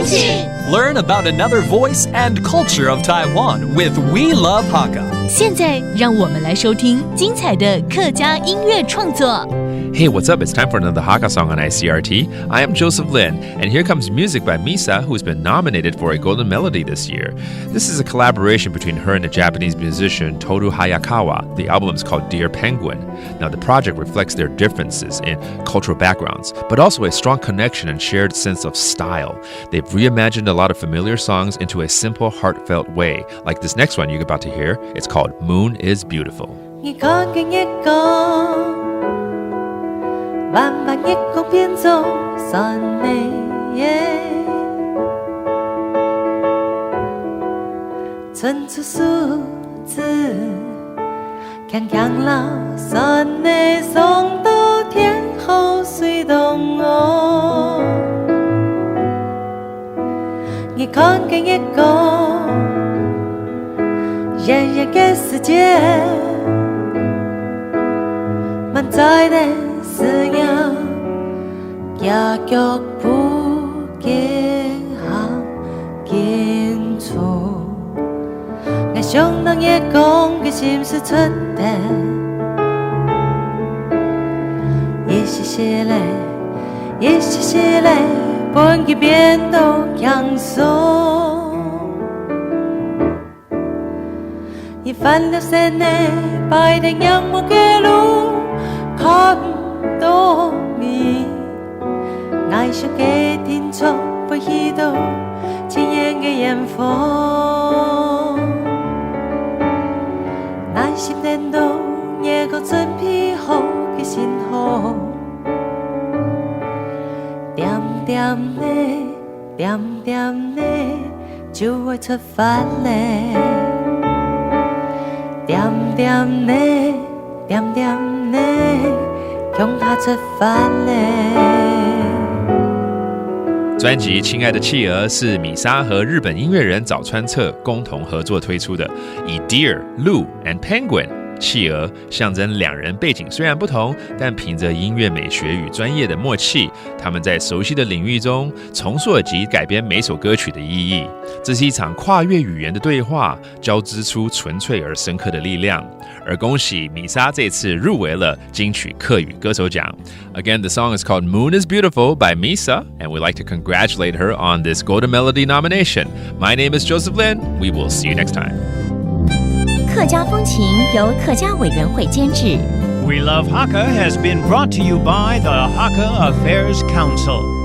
风情 Learn about another voice and culture of Taiwan with We Love Hakka. 现在让我们来收听精彩的客家音乐创作。Hey, what's up? It's time for another Hakka song on ICRT. I am Joseph Lin, and here comes music by Misa, who's been nominated for a Golden Melody this year. This is a collaboration between her and a Japanese musician, Toru Hayakawa. The album is called Dear Penguin. Now, the project reflects their differences in cultural backgrounds, but also a strong connection and shared sense of style. They've reimagined a lot of familiar songs into a simple, heartfelt way. Like this next one you're about to hear. It's called Moon is Beautiful. 万万夜空变作山的夜，春出数字，强强老山的松到天后水动哦，你看见一个人人的世界，满载的。思念，家脚步健行健处，我想当夜讲的心事出的，一些些嘞，一些些嘞，半个变都强松，一翻了身呢，白的仰慕的路，看。多米，爱上嘅天窗不依到千言嘅烟火，耐心等到夜個準備好嘅信號，點點呢，點點呢，就會出發咧，點點呢，點點呢。专辑《亲爱的企鹅》是米莎和日本音乐人早川彻共同合作推出的，以 Deer、Lu and Penguin 企鹅象征两人背景虽然不同，但凭着音乐美学与专业的默契，他们在熟悉的领域中重塑及改编每首歌曲的意义。这是一场跨越语言的对话，交织出纯粹而深刻的力量。而恭喜米莎这次入围了金曲客语歌手奖。Again, the song is called Moon is Beautiful by Misa, and we'd like to congratulate her on this Golden Melody nomination. My name is Joseph Lin. We will see you next time. 客家风情由客家委员会监制。We Love Hakka has been brought to you by the Hakka Affairs Council.